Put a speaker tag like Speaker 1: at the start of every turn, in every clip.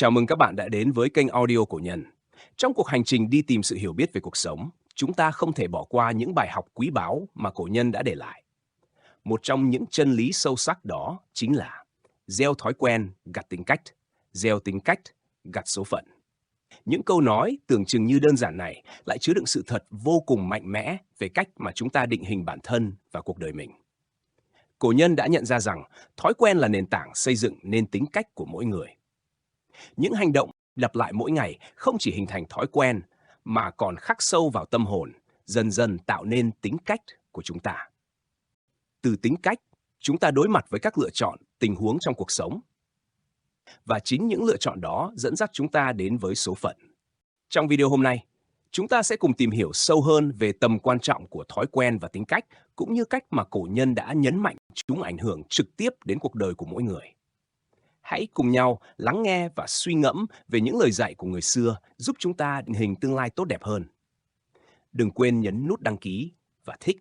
Speaker 1: Chào mừng các bạn đã đến với kênh audio của Nhân. Trong cuộc hành trình đi tìm sự hiểu biết về cuộc sống, chúng ta không thể bỏ qua những bài học quý báu mà cổ nhân đã để lại. Một trong những chân lý sâu sắc đó chính là gieo thói quen gặt tính cách, gieo tính cách gặt số phận. Những câu nói tưởng chừng như đơn giản này lại chứa đựng sự thật vô cùng mạnh mẽ về cách mà chúng ta định hình bản thân và cuộc đời mình. Cổ nhân đã nhận ra rằng thói quen là nền tảng xây dựng nên tính cách của mỗi người. Những hành động lặp lại mỗi ngày không chỉ hình thành thói quen mà còn khắc sâu vào tâm hồn, dần dần tạo nên tính cách của chúng ta. Từ tính cách, chúng ta đối mặt với các lựa chọn, tình huống trong cuộc sống. Và chính những lựa chọn đó dẫn dắt chúng ta đến với số phận. Trong video hôm nay, chúng ta sẽ cùng tìm hiểu sâu hơn về tầm quan trọng của thói quen và tính cách, cũng như cách mà cổ nhân đã nhấn mạnh chúng ảnh hưởng trực tiếp đến cuộc đời của mỗi người. Hãy cùng nhau lắng nghe và suy ngẫm về những lời dạy của người xưa giúp chúng ta định hình tương lai tốt đẹp hơn. Đừng quên nhấn nút đăng ký và thích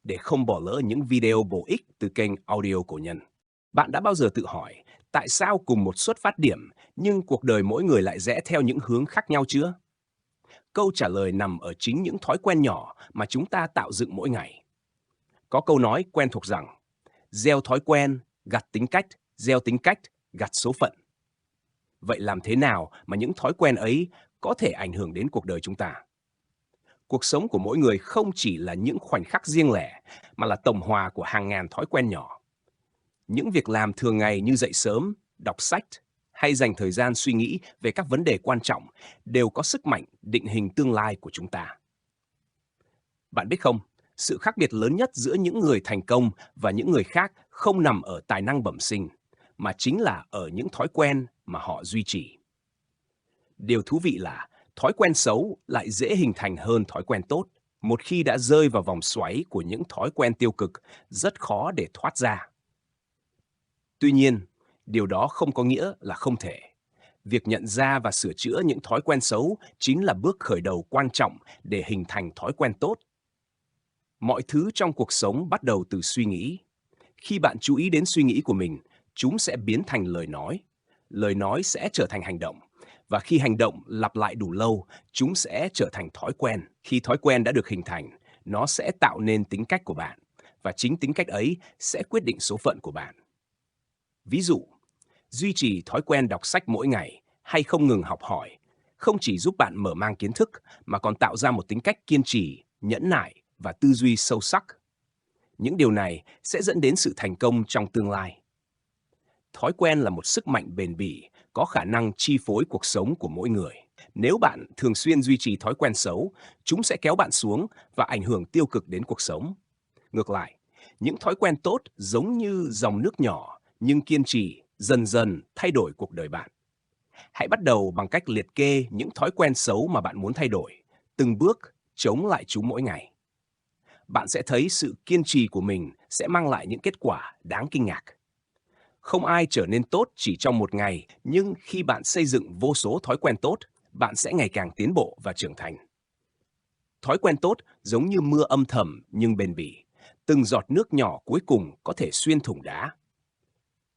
Speaker 1: để không bỏ lỡ những video bổ ích từ kênh audio của Nhân. Bạn đã bao giờ tự hỏi tại sao cùng một xuất phát điểm nhưng cuộc đời mỗi người lại rẽ theo những hướng khác nhau chưa? Câu trả lời nằm ở chính những thói quen nhỏ mà chúng ta tạo dựng mỗi ngày. Có câu nói quen thuộc rằng gieo thói quen, gặt tính cách, gieo tính cách, gặt số phận. Vậy làm thế nào mà những thói quen ấy có thể ảnh hưởng đến cuộc đời chúng ta? Cuộc sống của mỗi người không chỉ là những khoảnh khắc riêng lẻ, mà là tổng hòa của hàng ngàn thói quen nhỏ. Những việc làm thường ngày như dậy sớm, đọc sách hay dành thời gian suy nghĩ về các vấn đề quan trọng đều có sức mạnh định hình tương lai của chúng ta. Bạn biết không, sự khác biệt lớn nhất giữa những người thành công và những người khác không nằm ở tài năng bẩm sinh, mà chính là ở những thói quen mà họ duy trì. Điều thú vị là thói quen xấu lại dễ hình thành hơn thói quen tốt. Một khi đã rơi vào vòng xoáy của những thói quen tiêu cực, rất khó để thoát ra. Tuy nhiên, điều đó không có nghĩa là không thể. Việc nhận ra và sửa chữa những thói quen xấu chính là bước khởi đầu quan trọng để hình thành thói quen tốt. Mọi thứ trong cuộc sống bắt đầu từ suy nghĩ. Khi bạn chú ý đến suy nghĩ của mình, chúng sẽ biến thành lời nói sẽ trở thành hành động. Và khi hành động lặp lại đủ lâu, chúng sẽ trở thành thói quen. Khi thói quen đã được hình thành, nó sẽ tạo nên tính cách của bạn. Và chính tính cách ấy sẽ quyết định số phận của bạn. Ví dụ, duy trì thói quen đọc sách mỗi ngày hay không ngừng học hỏi, không chỉ giúp bạn mở mang kiến thức mà còn tạo ra một tính cách kiên trì, nhẫn nại và tư duy sâu sắc. Những điều này sẽ dẫn đến sự thành công trong tương lai. Thói quen là một sức mạnh bền bỉ, có khả năng chi phối cuộc sống của mỗi người. Nếu bạn thường xuyên duy trì thói quen xấu, chúng sẽ kéo bạn xuống và ảnh hưởng tiêu cực đến cuộc sống. Ngược lại, những thói quen tốt giống như dòng nước nhỏ nhưng kiên trì, dần dần thay đổi cuộc đời bạn. Hãy bắt đầu bằng cách liệt kê những thói quen xấu mà bạn muốn thay đổi, từng bước chống lại chúng mỗi ngày. Bạn sẽ thấy sự kiên trì của mình sẽ mang lại những kết quả đáng kinh ngạc. Không ai trở nên tốt chỉ trong một ngày, nhưng khi bạn xây dựng vô số thói quen tốt, bạn sẽ ngày càng tiến bộ và trưởng thành. Thói quen tốt giống như mưa âm thầm nhưng bền bỉ. Từng giọt nước nhỏ cuối cùng có thể xuyên thủng đá.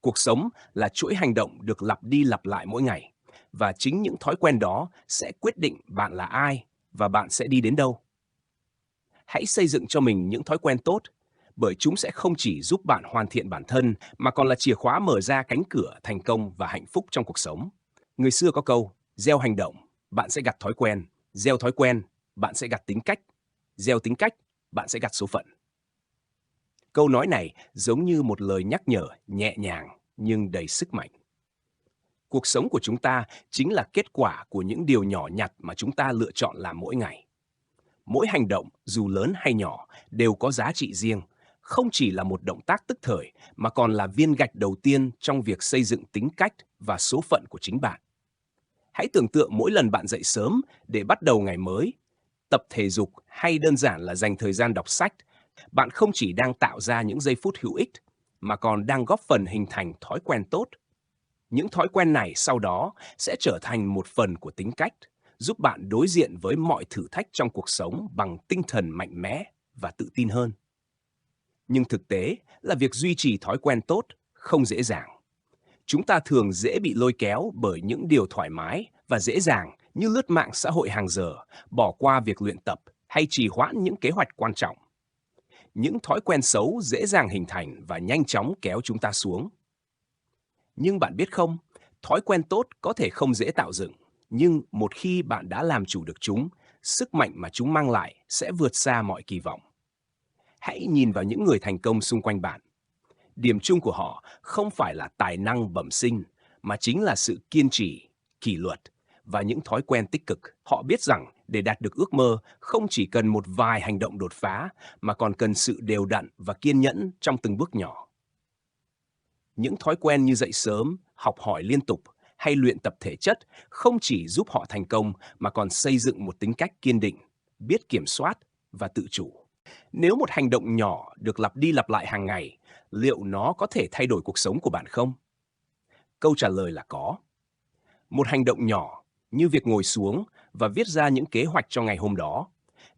Speaker 1: Cuộc sống là chuỗi hành động được lặp đi lặp lại mỗi ngày. Và chính những thói quen đó sẽ quyết định bạn là ai và bạn sẽ đi đến đâu. Hãy xây dựng cho mình những thói quen tốt, bởi chúng sẽ không chỉ giúp bạn hoàn thiện bản thân mà còn là chìa khóa mở ra cánh cửa thành công và hạnh phúc trong cuộc sống. Người xưa có câu, gieo hành động, bạn sẽ gặt thói quen, gieo thói quen, bạn sẽ gặt tính cách, gieo tính cách, bạn sẽ gặt số phận. Câu nói này giống như một lời nhắc nhở nhẹ nhàng nhưng đầy sức mạnh. Cuộc sống của chúng ta chính là kết quả của những điều nhỏ nhặt mà chúng ta lựa chọn làm mỗi ngày. Mỗi hành động, dù lớn hay nhỏ, đều có giá trị riêng, không chỉ là một động tác tức thời mà còn là viên gạch đầu tiên trong việc xây dựng tính cách và số phận của chính bạn. Hãy tưởng tượng mỗi lần bạn dậy sớm để bắt đầu ngày mới, tập thể dục hay đơn giản là dành thời gian đọc sách, bạn không chỉ đang tạo ra những giây phút hữu ích mà còn đang góp phần hình thành thói quen tốt. Những thói quen này sau đó sẽ trở thành một phần của tính cách, giúp bạn đối diện với mọi thử thách trong cuộc sống bằng tinh thần mạnh mẽ và tự tin hơn. Nhưng thực tế là việc duy trì thói quen tốt không dễ dàng. Chúng ta thường dễ bị lôi kéo bởi những điều thoải mái và dễ dàng như lướt mạng xã hội hàng giờ, bỏ qua việc luyện tập hay trì hoãn những kế hoạch quan trọng. Những thói quen xấu dễ dàng hình thành và nhanh chóng kéo chúng ta xuống. Nhưng bạn biết không, thói quen tốt có thể không dễ tạo dựng, nhưng một khi bạn đã làm chủ được chúng, sức mạnh mà chúng mang lại sẽ vượt xa mọi kỳ vọng. Hãy nhìn vào những người thành công xung quanh bạn. Điểm chung của họ không phải là tài năng bẩm sinh, mà chính là sự kiên trì, kỷ luật và những thói quen tích cực. Họ biết rằng để đạt được ước mơ không chỉ cần một vài hành động đột phá, mà còn cần sự đều đặn và kiên nhẫn trong từng bước nhỏ. Những thói quen như dậy sớm, học hỏi liên tục hay luyện tập thể chất không chỉ giúp họ thành công mà còn xây dựng một tính cách kiên định, biết kiểm soát và tự chủ. Nếu một hành động nhỏ được lặp đi lặp lại hàng ngày, liệu nó có thể thay đổi cuộc sống của bạn không? Câu trả lời là có. Một hành động nhỏ như việc ngồi xuống và viết ra những kế hoạch cho ngày hôm đó,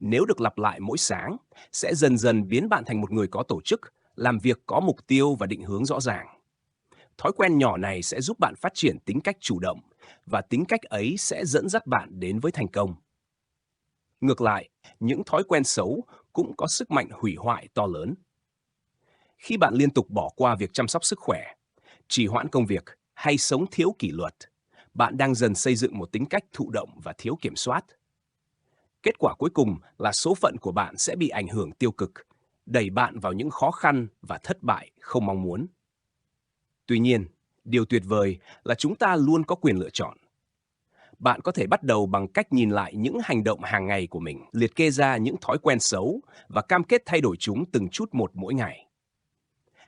Speaker 1: nếu được lặp lại mỗi sáng, sẽ dần dần biến bạn thành một người có tổ chức, làm việc có mục tiêu và định hướng rõ ràng. Thói quen nhỏ này sẽ giúp bạn phát triển tính cách chủ động, và tính cách ấy sẽ dẫn dắt bạn đến với thành công. Ngược lại, những thói quen xấu cũng có sức mạnh hủy hoại to lớn. Khi bạn liên tục bỏ qua việc chăm sóc sức khỏe, trì hoãn công việc hay sống thiếu kỷ luật, bạn đang dần xây dựng một tính cách thụ động và thiếu kiểm soát. Kết quả cuối cùng là số phận của bạn sẽ bị ảnh hưởng tiêu cực, đẩy bạn vào những khó khăn và thất bại không mong muốn. Tuy nhiên, điều tuyệt vời là chúng ta luôn có quyền lựa chọn. Bạn có thể bắt đầu bằng cách nhìn lại những hành động hàng ngày của mình, liệt kê ra những thói quen xấu và cam kết thay đổi chúng từng chút một mỗi ngày.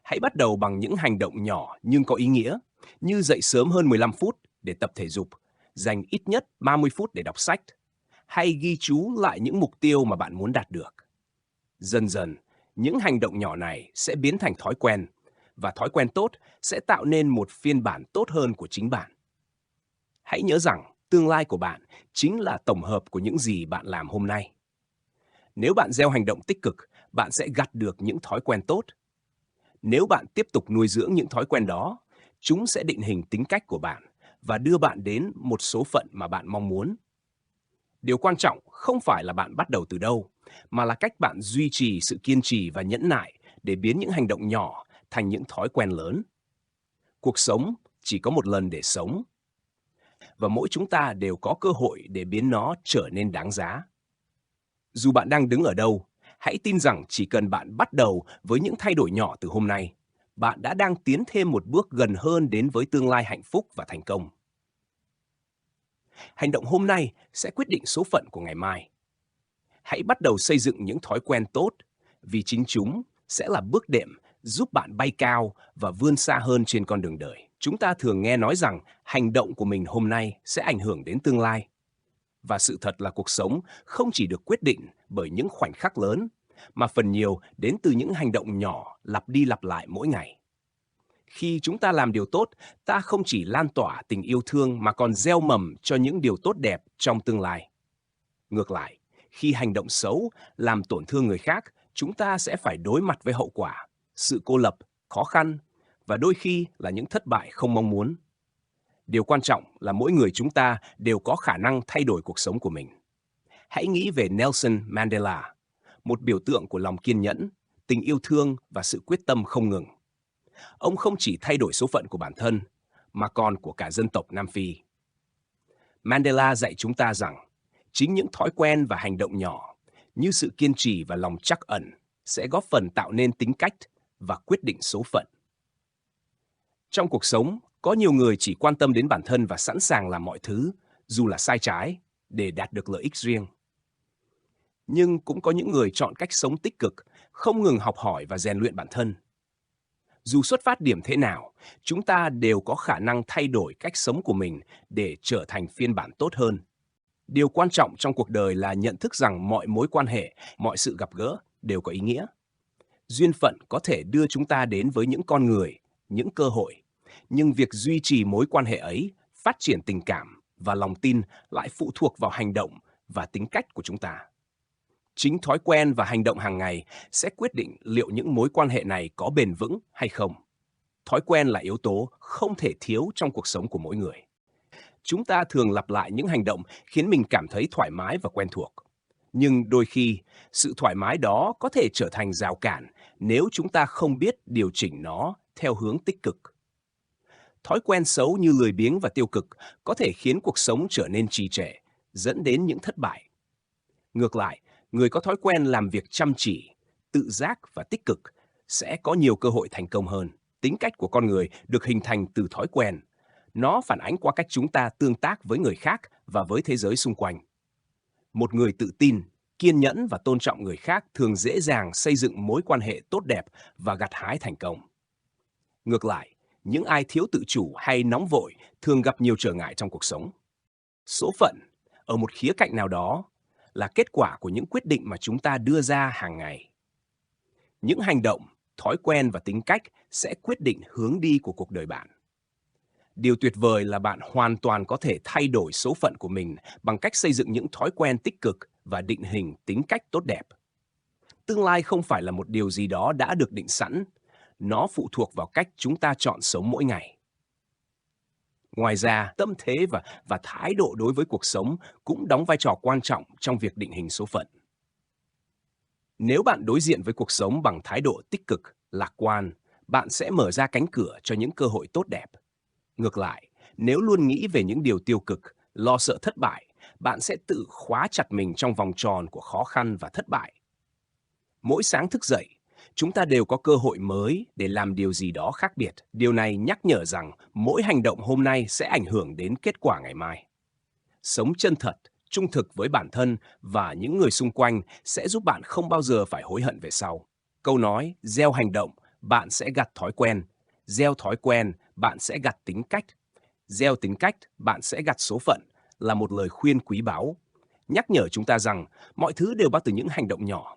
Speaker 1: Hãy bắt đầu bằng những hành động nhỏ nhưng có ý nghĩa, như dậy sớm hơn 15 phút để tập thể dục, dành ít nhất 30 phút để đọc sách, hay ghi chú lại những mục tiêu mà bạn muốn đạt được. Dần dần, những hành động nhỏ này sẽ biến thành thói quen, và thói quen tốt sẽ tạo nên một phiên bản tốt hơn của chính bạn. Hãy nhớ rằng, tương lai của bạn chính là tổng hợp của những gì bạn làm hôm nay. Nếu bạn gieo hành động tích cực, bạn sẽ gặt được những thói quen tốt. Nếu bạn tiếp tục nuôi dưỡng những thói quen đó, chúng sẽ định hình tính cách của bạn và đưa bạn đến một số phận mà bạn mong muốn. Điều quan trọng không phải là bạn bắt đầu từ đâu, mà là cách bạn duy trì sự kiên trì và nhẫn nại để biến những hành động nhỏ thành những thói quen lớn. Cuộc sống chỉ có một lần để sống, và mỗi chúng ta đều có cơ hội để biến nó trở nên đáng giá. Dù bạn đang đứng ở đâu, hãy tin rằng chỉ cần bạn bắt đầu với những thay đổi nhỏ từ hôm nay, bạn đã đang tiến thêm một bước gần hơn đến với tương lai hạnh phúc và thành công. Hành động hôm nay sẽ quyết định số phận của ngày mai. Hãy bắt đầu xây dựng những thói quen tốt, vì chính chúng sẽ là bước đệm giúp bạn bay cao và vươn xa hơn trên con đường đời. Chúng ta thường nghe nói rằng hành động của mình hôm nay sẽ ảnh hưởng đến tương lai. Và sự thật là cuộc sống không chỉ được quyết định bởi những khoảnh khắc lớn, mà phần nhiều đến từ những hành động nhỏ lặp đi lặp lại mỗi ngày. Khi chúng ta làm điều tốt, ta không chỉ lan tỏa tình yêu thương mà còn gieo mầm cho những điều tốt đẹp trong tương lai. Ngược lại, khi hành động xấu làm tổn thương người khác, chúng ta sẽ phải đối mặt với hậu quả, sự cô lập, khó khăn và đôi khi là những thất bại không mong muốn. Điều quan trọng là mỗi người chúng ta đều có khả năng thay đổi cuộc sống của mình. Hãy nghĩ về Nelson Mandela, một biểu tượng của lòng kiên nhẫn, tình yêu thương và sự quyết tâm không ngừng. Ông không chỉ thay đổi số phận của bản thân, mà còn của cả dân tộc Nam Phi. Mandela dạy chúng ta rằng, chính những thói quen và hành động nhỏ, như sự kiên trì và lòng trắc ẩn, sẽ góp phần tạo nên tính cách và quyết định số phận. Trong cuộc sống, có nhiều người chỉ quan tâm đến bản thân và sẵn sàng làm mọi thứ, dù là sai trái, để đạt được lợi ích riêng. Nhưng cũng có những người chọn cách sống tích cực, không ngừng học hỏi và rèn luyện bản thân. Dù xuất phát điểm thế nào, chúng ta đều có khả năng thay đổi cách sống của mình để trở thành phiên bản tốt hơn. Điều quan trọng trong cuộc đời là nhận thức rằng mọi mối quan hệ, mọi sự gặp gỡ đều có ý nghĩa. Duyên phận có thể đưa chúng ta đến với những con người, những cơ hội, nhưng việc duy trì mối quan hệ ấy, phát triển tình cảm và lòng tin lại phụ thuộc vào hành động và tính cách của chúng ta. Chính thói quen và hành động hàng ngày sẽ quyết định liệu những mối quan hệ này có bền vững hay không. Thói quen là yếu tố không thể thiếu trong cuộc sống của mỗi người. Chúng ta thường lặp lại những hành động khiến mình cảm thấy thoải mái và quen thuộc. Nhưng đôi khi, sự thoải mái đó có thể trở thành rào cản nếu chúng ta không biết điều chỉnh nó theo hướng tích cực. Thói quen xấu như lười biếng và tiêu cực có thể khiến cuộc sống trở nên trì trệ, dẫn đến những thất bại. Ngược lại, người có thói quen làm việc chăm chỉ, tự giác và tích cực sẽ có nhiều cơ hội thành công hơn. Tính cách của con người được hình thành từ thói quen. Nó phản ánh qua cách chúng ta tương tác với người khác và với thế giới xung quanh. Một người tự tin, kiên nhẫn và tôn trọng người khác thường dễ dàng xây dựng mối quan hệ tốt đẹp và gặt hái thành công. Ngược lại, những ai thiếu tự chủ hay nóng vội thường gặp nhiều trở ngại trong cuộc sống. Số phận, ở một khía cạnh nào đó, là kết quả của những quyết định mà chúng ta đưa ra hàng ngày. Những hành động, thói quen và tính cách sẽ quyết định hướng đi của cuộc đời bạn. Điều tuyệt vời là bạn hoàn toàn có thể thay đổi số phận của mình bằng cách xây dựng những thói quen tích cực và định hình tính cách tốt đẹp. Tương lai không phải là một điều gì đó đã được định sẵn, nó phụ thuộc vào cách chúng ta chọn sống mỗi ngày. Ngoài ra, tâm thế và thái độ đối với cuộc sống cũng đóng vai trò quan trọng trong việc định hình số phận. Nếu bạn đối diện với cuộc sống bằng thái độ tích cực, lạc quan, bạn sẽ mở ra cánh cửa cho những cơ hội tốt đẹp. Ngược lại, nếu luôn nghĩ về những điều tiêu cực, lo sợ thất bại, bạn sẽ tự khóa chặt mình trong vòng tròn của khó khăn và thất bại. Mỗi sáng thức dậy, chúng ta đều có cơ hội mới để làm điều gì đó khác biệt. Điều này nhắc nhở rằng mỗi hành động hôm nay sẽ ảnh hưởng đến kết quả ngày mai. Sống chân thật, trung thực với bản thân và những người xung quanh sẽ giúp bạn không bao giờ phải hối hận về sau. Câu nói, gieo hành động, bạn sẽ gặt thói quen. Gieo thói quen, bạn sẽ gặt tính cách. Gieo tính cách, bạn sẽ gặt số phận, là một lời khuyên quý báu. Nhắc nhở chúng ta rằng mọi thứ đều bắt từ những hành động nhỏ.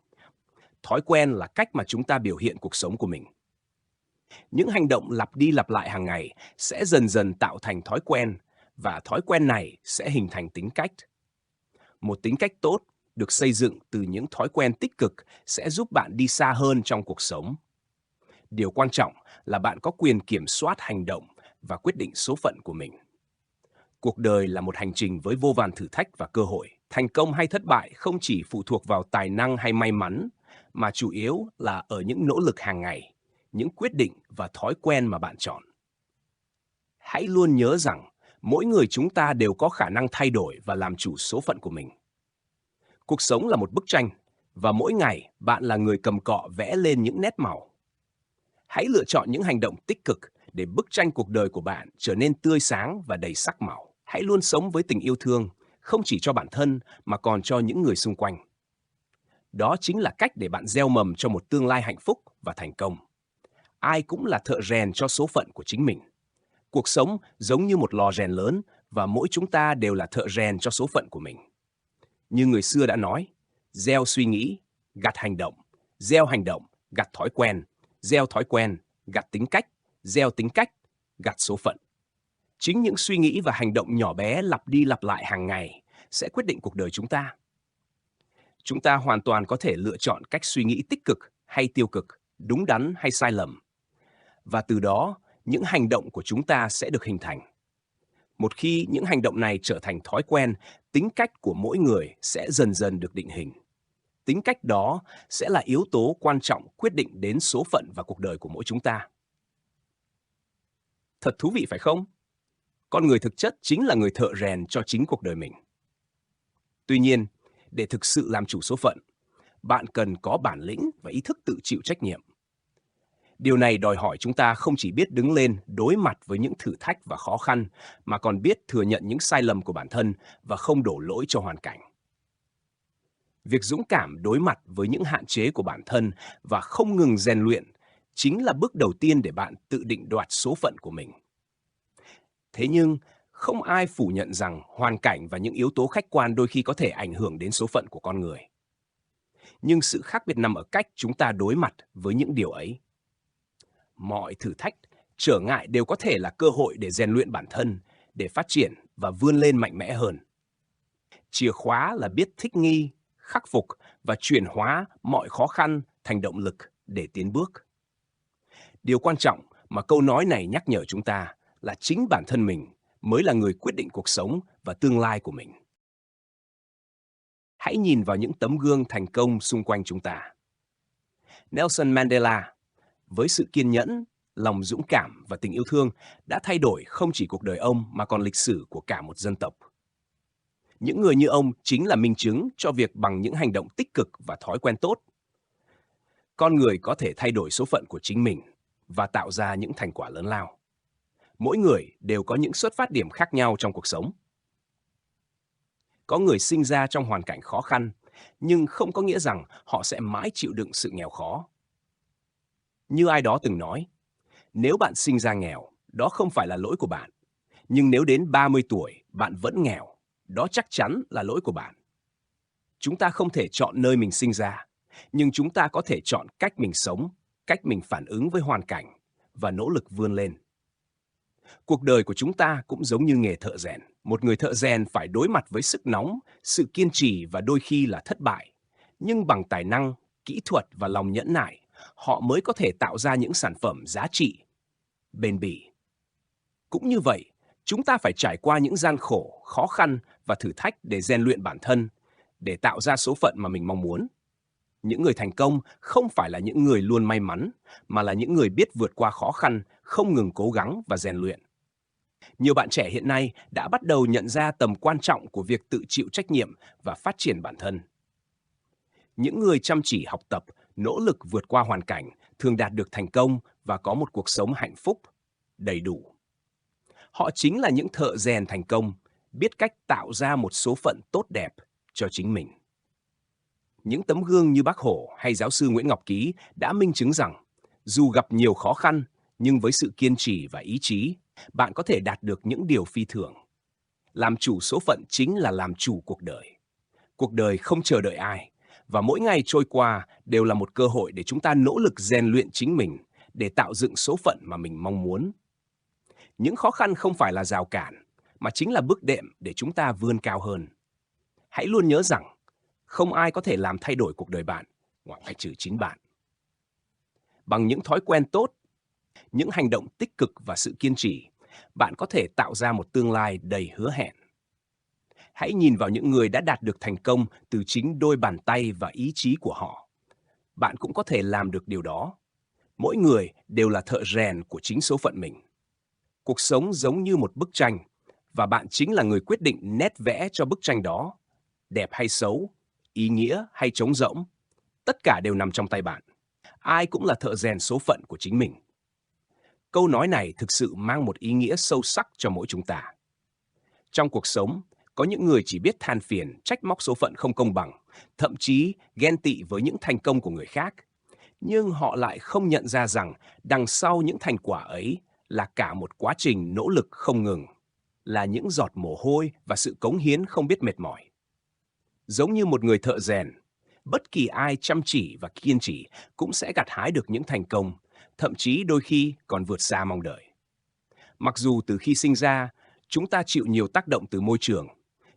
Speaker 1: Thói quen là cách mà chúng ta biểu hiện cuộc sống của mình. Những hành động lặp đi lặp lại hàng ngày sẽ dần dần tạo thành thói quen, và thói quen này sẽ hình thành tính cách. Một tính cách tốt được xây dựng từ những thói quen tích cực sẽ giúp bạn đi xa hơn trong cuộc sống. Điều quan trọng là bạn có quyền kiểm soát hành động và quyết định số phận của mình. Cuộc đời là một hành trình với vô vàn thử thách và cơ hội. Thành công hay thất bại không chỉ phụ thuộc vào tài năng hay may mắn, mà chủ yếu là ở những nỗ lực hàng ngày, những quyết định và thói quen mà bạn chọn. Hãy luôn nhớ rằng mỗi người chúng ta đều có khả năng thay đổi và làm chủ số phận của mình. Cuộc sống là một bức tranh, và mỗi ngày bạn là người cầm cọ vẽ lên những nét màu. Hãy lựa chọn những hành động tích cực để bức tranh cuộc đời của bạn trở nên tươi sáng và đầy sắc màu. Hãy luôn sống với tình yêu thương, không chỉ cho bản thân mà còn cho những người xung quanh. Đó chính là cách để bạn gieo mầm cho một tương lai hạnh phúc và thành công. Ai cũng là thợ rèn cho số phận của chính mình. Cuộc sống giống như một lò rèn lớn, và mỗi chúng ta đều là thợ rèn cho số phận của mình. Như người xưa đã nói, gieo suy nghĩ, gặt hành động, gieo hành động, gặt thói quen, gieo thói quen, gặt tính cách, gieo tính cách, gặt số phận. Chính những suy nghĩ và hành động nhỏ bé lặp đi lặp lại hàng ngày sẽ quyết định cuộc đời chúng ta. Chúng ta hoàn toàn có thể lựa chọn cách suy nghĩ tích cực hay tiêu cực, đúng đắn hay sai lầm. Và từ đó, những hành động của chúng ta sẽ được hình thành. Một khi những hành động này trở thành thói quen, tính cách của mỗi người sẽ dần dần được định hình. Tính cách đó sẽ là yếu tố quan trọng quyết định đến số phận và cuộc đời của mỗi chúng ta. Thật thú vị phải không? Con người thực chất chính là người thợ rèn cho chính cuộc đời mình. Tuy nhiên, để thực sự làm chủ số phận, bạn cần có bản lĩnh và ý thức tự chịu trách nhiệm. Điều này đòi hỏi chúng ta không chỉ biết đứng lên đối mặt với những thử thách và khó khăn, mà còn biết thừa nhận những sai lầm của bản thân và không đổ lỗi cho hoàn cảnh. Việc dũng cảm đối mặt với những hạn chế của bản thân và không ngừng rèn luyện chính là bước đầu tiên để bạn tự định đoạt số phận của mình. Thế nhưng, không ai phủ nhận rằng hoàn cảnh và những yếu tố khách quan đôi khi có thể ảnh hưởng đến số phận của con người. Nhưng sự khác biệt nằm ở cách chúng ta đối mặt với những điều ấy. Mọi thử thách, trở ngại đều có thể là cơ hội để rèn luyện bản thân, để phát triển và vươn lên mạnh mẽ hơn. Chìa khóa là biết thích nghi, khắc phục và chuyển hóa mọi khó khăn thành động lực để tiến bước. Điều quan trọng mà câu nói này nhắc nhở chúng ta là chính bản thân mình mới là người quyết định cuộc sống và tương lai của mình. Hãy nhìn vào những tấm gương thành công xung quanh chúng ta. Nelson Mandela, với sự kiên nhẫn, lòng dũng cảm và tình yêu thương, đã thay đổi không chỉ cuộc đời ông mà còn lịch sử của cả một dân tộc. Những người như ông chính là minh chứng cho việc bằng những hành động tích cực và thói quen tốt, con người có thể thay đổi số phận của chính mình và tạo ra những thành quả lớn lao. Mỗi người đều có những xuất phát điểm khác nhau trong cuộc sống. Có người sinh ra trong hoàn cảnh khó khăn, nhưng không có nghĩa rằng họ sẽ mãi chịu đựng sự nghèo khó. Như ai đó từng nói, nếu bạn sinh ra nghèo, đó không phải là lỗi của bạn. Nhưng nếu đến 30 tuổi bạn vẫn nghèo, đó chắc chắn là lỗi của bạn. Chúng ta không thể chọn nơi mình sinh ra, nhưng chúng ta có thể chọn cách mình sống, cách mình phản ứng với hoàn cảnh và nỗ lực vươn lên. Cuộc đời của chúng ta cũng giống như nghề thợ rèn. Một người thợ rèn phải đối mặt với sức nóng, sự kiên trì và đôi khi là thất bại. Nhưng bằng tài năng, kỹ thuật và lòng nhẫn nại, họ mới có thể tạo ra những sản phẩm giá trị, bền bỉ. Cũng như vậy, chúng ta phải trải qua những gian khổ, khó khăn và thử thách để rèn luyện bản thân, để tạo ra số phận mà mình mong muốn. Những người thành công không phải là những người luôn may mắn, mà là những người biết vượt qua khó khăn, không ngừng cố gắng và rèn luyện. Nhiều bạn trẻ hiện nay đã bắt đầu nhận ra tầm quan trọng của việc tự chịu trách nhiệm và phát triển bản thân. Những người chăm chỉ học tập, nỗ lực vượt qua hoàn cảnh thường đạt được thành công và có một cuộc sống hạnh phúc, đầy đủ. Họ chính là những thợ rèn thành công, biết cách tạo ra một số phận tốt đẹp cho chính mình. Những tấm gương như Bác Hổ hay giáo sư Nguyễn Ngọc Ký đã minh chứng rằng, dù gặp nhiều khó khăn, nhưng với sự kiên trì và ý chí, bạn có thể đạt được những điều phi thường. Làm chủ số phận chính là làm chủ cuộc đời. Cuộc đời không chờ đợi ai, và mỗi ngày trôi qua đều là một cơ hội để chúng ta nỗ lực rèn luyện chính mình, để tạo dựng số phận mà mình mong muốn. Những khó khăn không phải là rào cản, mà chính là bước đệm để chúng ta vươn cao hơn. Hãy luôn nhớ rằng, không ai có thể làm thay đổi cuộc đời bạn, ngoại trừ chính bạn. Bằng những thói quen tốt, những hành động tích cực và sự kiên trì, bạn có thể tạo ra một tương lai đầy hứa hẹn. Hãy nhìn vào những người đã đạt được thành công từ chính đôi bàn tay và ý chí của họ. Bạn cũng có thể làm được điều đó. Mỗi người đều là thợ rèn của chính số phận mình. Cuộc sống giống như một bức tranh, và bạn chính là người quyết định nét vẽ cho bức tranh đó. Đẹp hay xấu, ý nghĩa hay trống rỗng, tất cả đều nằm trong tay bạn. Ai cũng là thợ rèn số phận của chính mình. Câu nói này thực sự mang một ý nghĩa sâu sắc cho mỗi chúng ta. Trong cuộc sống, có những người chỉ biết than phiền, trách móc số phận không công bằng, thậm chí ghen tị với những thành công của người khác. Nhưng họ lại không nhận ra rằng đằng sau những thành quả ấy là cả một quá trình nỗ lực không ngừng, là những giọt mồ hôi và sự cống hiến không biết mệt mỏi. Giống như một người thợ rèn, bất kỳ ai chăm chỉ và kiên trì cũng sẽ gặt hái được những thành công, thậm chí đôi khi còn vượt xa mong đợi. Mặc dù từ khi sinh ra, chúng ta chịu nhiều tác động từ môi trường,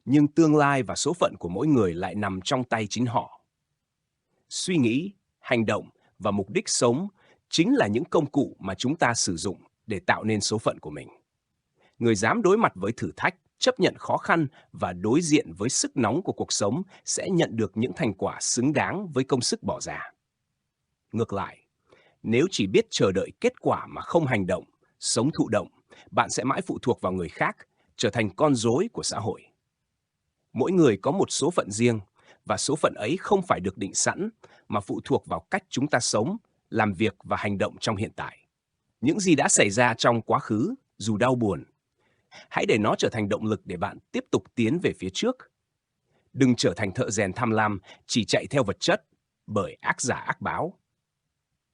Speaker 1: nhưng tương lai và số phận của mỗi người lại nằm trong tay chính họ. Suy nghĩ, hành động và mục đích sống chính là những công cụ mà chúng ta sử dụng để tạo nên số phận của mình. Người dám đối mặt với thử thách, chấp nhận khó khăn và đối diện với sức nóng của cuộc sống sẽ nhận được những thành quả xứng đáng với công sức bỏ ra. Ngược lại, nếu chỉ biết chờ đợi kết quả mà không hành động, sống thụ động, bạn sẽ mãi phụ thuộc vào người khác, trở thành con rối của xã hội. Mỗi người có một số phận riêng, và số phận ấy không phải được định sẵn, mà phụ thuộc vào cách chúng ta sống, làm việc và hành động trong hiện tại. Những gì đã xảy ra trong quá khứ, dù đau buồn, hãy để nó trở thành động lực để bạn tiếp tục tiến về phía trước. Đừng trở thành thợ rèn tham lam, chỉ chạy theo vật chất, bởi ác giả ác báo.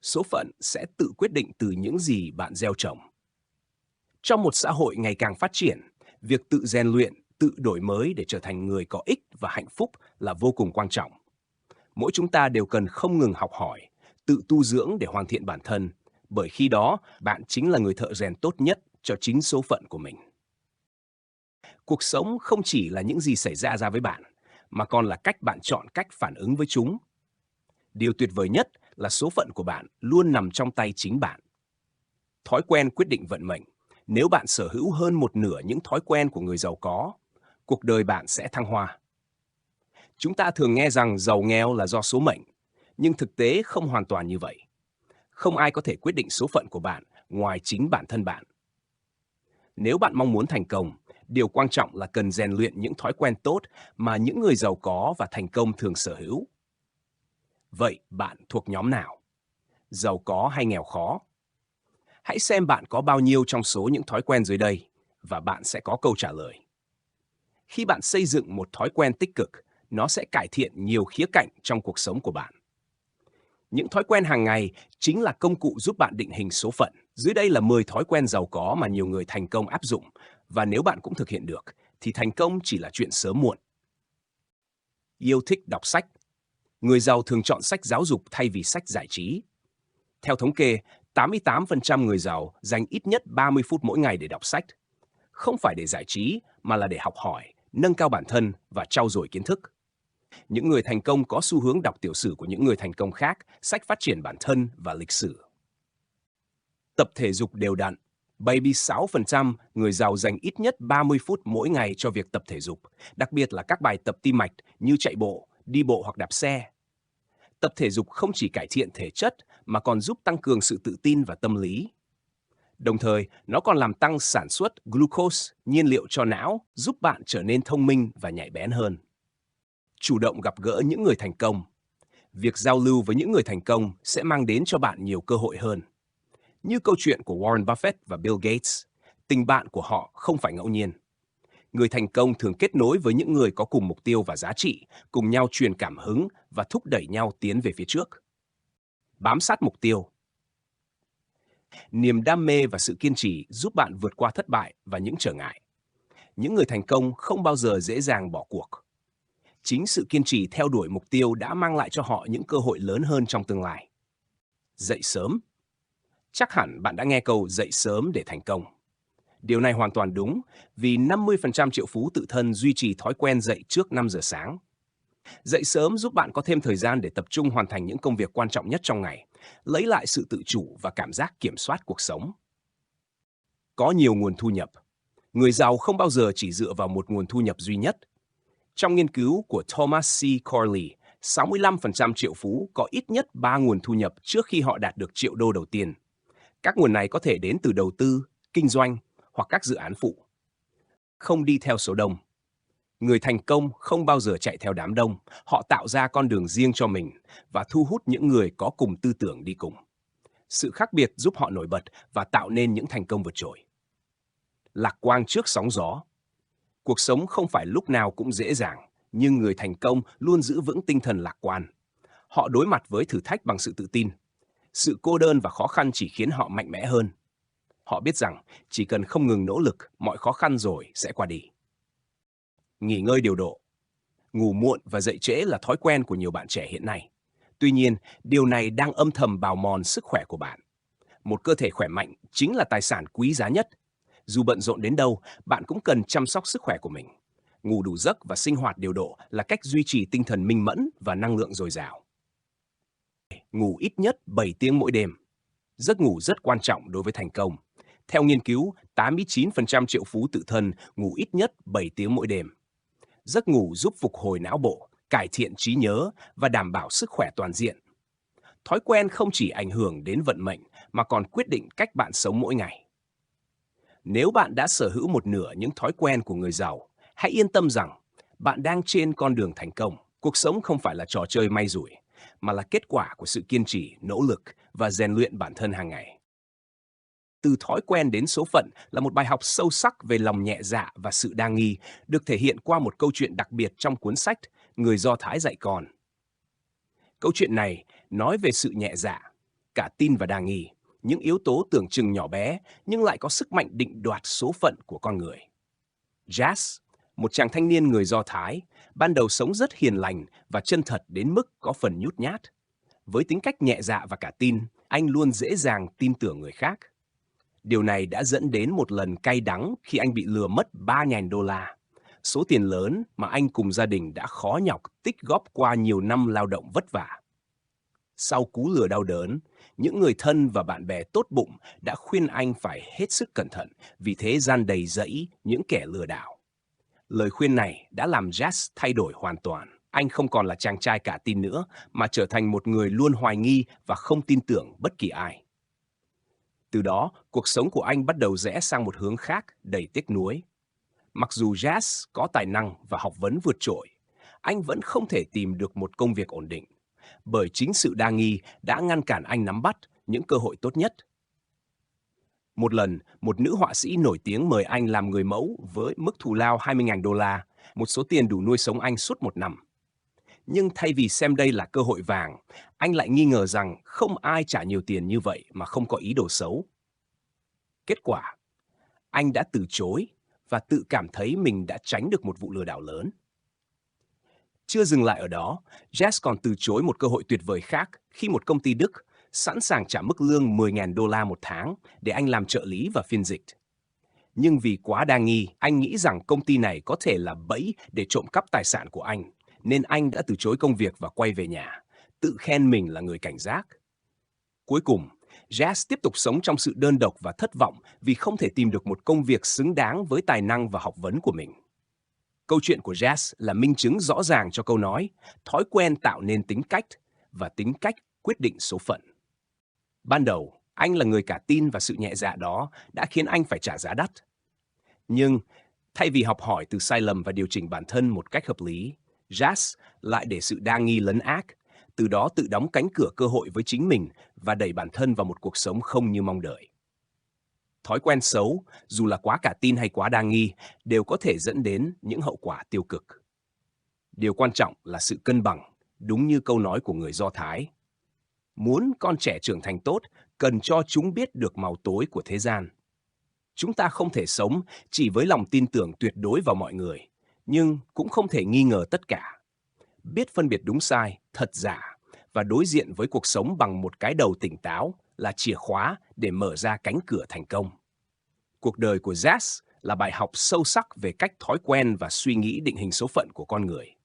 Speaker 1: Số phận sẽ tự quyết định từ những gì bạn gieo trồng. Trong một xã hội ngày càng phát triển, việc tự rèn luyện, tự đổi mới để trở thành người có ích và hạnh phúc là vô cùng quan trọng. Mỗi chúng ta đều cần không ngừng học hỏi, tự tu dưỡng để hoàn thiện bản thân, bởi khi đó bạn chính là người thợ rèn tốt nhất cho chính số phận của mình. Cuộc sống không chỉ là những gì xảy ra với bạn, mà còn là cách bạn chọn cách phản ứng với chúng. Điều tuyệt vời nhất là số phận của bạn luôn nằm trong tay chính bạn. Thói quen quyết định vận mệnh. Nếu bạn sở hữu hơn một nửa những thói quen của người giàu có, cuộc đời bạn sẽ thăng hoa. Chúng ta thường nghe rằng giàu nghèo là do số mệnh, nhưng thực tế không hoàn toàn như vậy. Không ai có thể quyết định số phận của bạn ngoài chính bản thân bạn. Nếu bạn mong muốn thành công, điều quan trọng là cần rèn luyện những thói quen tốt mà những người giàu có và thành công thường sở hữu. Vậy bạn thuộc nhóm nào? Giàu có hay nghèo khó? Hãy xem bạn có bao nhiêu trong số những thói quen dưới đây và bạn sẽ có câu trả lời. Khi bạn xây dựng một thói quen tích cực, nó sẽ cải thiện nhiều khía cạnh trong cuộc sống của bạn. Những thói quen hàng ngày chính là công cụ giúp bạn định hình số phận. Dưới đây là 10 thói quen giàu có mà nhiều người thành công áp dụng, và nếu bạn cũng thực hiện được, thì thành công chỉ là chuyện sớm muộn. Yêu thích đọc sách. Người giàu thường chọn sách giáo dục thay vì sách giải trí. Theo thống kê, 88% người giàu dành ít nhất 30 phút mỗi ngày để đọc sách. Không phải để giải trí, mà là để học hỏi, nâng cao bản thân và trau dồi kiến thức. Những người thành công có xu hướng đọc tiểu sử của những người thành công khác, sách phát triển bản thân và lịch sử. Tập thể dục đều đặn. 76% người giàu dành ít nhất 30 phút mỗi ngày cho việc tập thể dục, đặc biệt là các bài tập tim mạch như chạy bộ, đi bộ hoặc đạp xe. Tập thể dục không chỉ cải thiện thể chất mà còn giúp tăng cường sự tự tin và tâm lý. Đồng thời, nó còn làm tăng sản xuất glucose, nhiên liệu cho não, giúp bạn trở nên thông minh và nhạy bén hơn. Chủ động gặp gỡ những người thành công. Việc giao lưu với những người thành công sẽ mang đến cho bạn nhiều cơ hội hơn. Như câu chuyện của Warren Buffett và Bill Gates, tình bạn của họ không phải ngẫu nhiên. Người thành công thường kết nối với những người có cùng mục tiêu và giá trị, cùng nhau truyền cảm hứng và thúc đẩy nhau tiến về phía trước. Bám sát mục tiêu. Niềm đam mê và sự kiên trì giúp bạn vượt qua thất bại và những trở ngại. Những người thành công không bao giờ dễ dàng bỏ cuộc. Chính sự kiên trì theo đuổi mục tiêu đã mang lại cho họ những cơ hội lớn hơn trong tương lai. Dậy sớm. Chắc hẳn bạn đã nghe câu dậy sớm để thành công. Điều này hoàn toàn đúng, vì 50% triệu phú tự thân duy trì thói quen dậy trước 5 giờ sáng. Dậy sớm giúp bạn có thêm thời gian để tập trung hoàn thành những công việc quan trọng nhất trong ngày, lấy lại sự tự chủ và cảm giác kiểm soát cuộc sống. Có nhiều nguồn thu nhập. Người giàu không bao giờ chỉ dựa vào một nguồn thu nhập duy nhất. Trong nghiên cứu của Thomas C. Corley, 65% triệu phú có ít nhất 3 nguồn thu nhập trước khi họ đạt được triệu đô đầu tiên. Các nguồn này có thể đến từ đầu tư, kinh doanh hoặc các dự án phụ. Không đi theo số đông. Người thành công không bao giờ chạy theo đám đông, họ tạo ra con đường riêng cho mình và thu hút những người có cùng tư tưởng đi cùng. Sự khác biệt giúp họ nổi bật và tạo nên những thành công vượt trội. Lạc quan trước sóng gió. Cuộc sống không phải lúc nào cũng dễ dàng, nhưng người thành công luôn giữ vững tinh thần lạc quan. Họ đối mặt với thử thách bằng sự tự tin. Sự cô đơn và khó khăn chỉ khiến họ mạnh mẽ hơn. Họ biết rằng chỉ cần không ngừng nỗ lực, mọi khó khăn rồi sẽ qua đi. Nghỉ ngơi điều độ. Ngủ muộn và dậy trễ là thói quen của nhiều bạn trẻ hiện nay. Tuy nhiên, điều này đang âm thầm bào mòn sức khỏe của bạn. Một cơ thể khỏe mạnh chính là tài sản quý giá nhất. Dù bận rộn đến đâu, bạn cũng cần chăm sóc sức khỏe của mình. Ngủ đủ giấc và sinh hoạt điều độ là cách duy trì tinh thần minh mẫn và năng lượng dồi dào. Ngủ ít nhất 7 tiếng mỗi đêm. Giấc ngủ rất quan trọng đối với thành công. Theo nghiên cứu, 89% triệu phú tự thân ngủ ít nhất 7 tiếng mỗi đêm. Giấc ngủ giúp phục hồi não bộ, cải thiện trí nhớ và đảm bảo sức khỏe toàn diện. Thói quen không chỉ ảnh hưởng đến vận mệnh mà còn quyết định cách bạn sống mỗi ngày. Nếu bạn đã sở hữu một nửa những thói quen của người giàu, hãy yên tâm rằng bạn đang trên con đường thành công. Cuộc sống không phải là trò chơi may rủi, mà là kết quả của sự kiên trì, nỗ lực và rèn luyện bản thân hàng ngày. Từ thói quen đến số phận là một bài học sâu sắc về lòng nhẹ dạ và sự đa nghi, được thể hiện qua một câu chuyện đặc biệt trong cuốn sách Người Do Thái dạy con. Câu chuyện này nói về sự nhẹ dạ, cả tin và đa nghi, những yếu tố tưởng chừng nhỏ bé nhưng lại có sức mạnh định đoạt số phận của con người. Jas, một chàng thanh niên người Do Thái, ban đầu sống rất hiền lành và chân thật đến mức có phần nhút nhát. Với tính cách nhẹ dạ và cả tin, anh luôn dễ dàng tin tưởng người khác. Điều này đã dẫn đến một lần cay đắng khi anh bị lừa mất $3.000, số tiền lớn mà anh cùng gia đình đã khó nhọc tích góp qua nhiều năm lao động vất vả. Sau cú lừa đau đớn, những người thân và bạn bè tốt bụng đã khuyên anh phải hết sức cẩn thận vì thế gian đầy rẫy những kẻ lừa đảo. Lời khuyên này đã làm Jazz thay đổi hoàn toàn. Anh không còn là chàng trai cả tin nữa, mà trở thành một người luôn hoài nghi và không tin tưởng bất kỳ ai. Từ đó, cuộc sống của anh bắt đầu rẽ sang một hướng khác đầy tiếc nuối. Mặc dù Jazz có tài năng và học vấn vượt trội, anh vẫn không thể tìm được một công việc ổn định, bởi chính sự đa nghi đã ngăn cản anh nắm bắt những cơ hội tốt nhất. Một lần, một nữ họa sĩ nổi tiếng mời anh làm người mẫu với mức thù lao $20.000, một số tiền đủ nuôi sống anh suốt một năm. Nhưng thay vì xem đây là cơ hội vàng, anh lại nghi ngờ rằng không ai trả nhiều tiền như vậy mà không có ý đồ xấu. Kết quả, anh đã từ chối và tự cảm thấy mình đã tránh được một vụ lừa đảo lớn. Chưa dừng lại ở đó, Jazz còn từ chối một cơ hội tuyệt vời khác khi một công ty Đức sẵn sàng trả mức lương $10.000 một tháng để anh làm trợ lý và phiên dịch. Nhưng vì quá đa nghi, anh nghĩ rằng công ty này có thể là bẫy để trộm cắp tài sản của anh, nên anh đã từ chối công việc và quay về nhà, tự khen mình là người cảnh giác. Cuối cùng, Jazz tiếp tục sống trong sự đơn độc và thất vọng vì không thể tìm được một công việc xứng đáng với tài năng và học vấn của mình. Câu chuyện của Jazz là minh chứng rõ ràng cho câu nói, thói quen tạo nên tính cách và tính cách quyết định số phận. Ban đầu, anh là người cả tin và sự nhẹ dạ đó đã khiến anh phải trả giá đắt. Nhưng, thay vì học hỏi từ sai lầm và điều chỉnh bản thân một cách hợp lý, Jazz lại để sự đa nghi lấn ác, từ đó tự đóng cánh cửa cơ hội với chính mình và đẩy bản thân vào một cuộc sống không như mong đợi. Thói quen xấu, dù là quá cả tin hay quá đa nghi, đều có thể dẫn đến những hậu quả tiêu cực. Điều quan trọng là sự cân bằng, đúng như câu nói của người Do Thái. Muốn con trẻ trưởng thành tốt, cần cho chúng biết được màu tối của thế gian. Chúng ta không thể sống chỉ với lòng tin tưởng tuyệt đối vào mọi người, nhưng cũng không thể nghi ngờ tất cả. Biết phân biệt đúng sai, thật giả và đối diện với cuộc sống bằng một cái đầu tỉnh táo là chìa khóa để mở ra cánh cửa thành công. Cuộc đời của Jazz là bài học sâu sắc về cách thói quen và suy nghĩ định hình số phận của con người.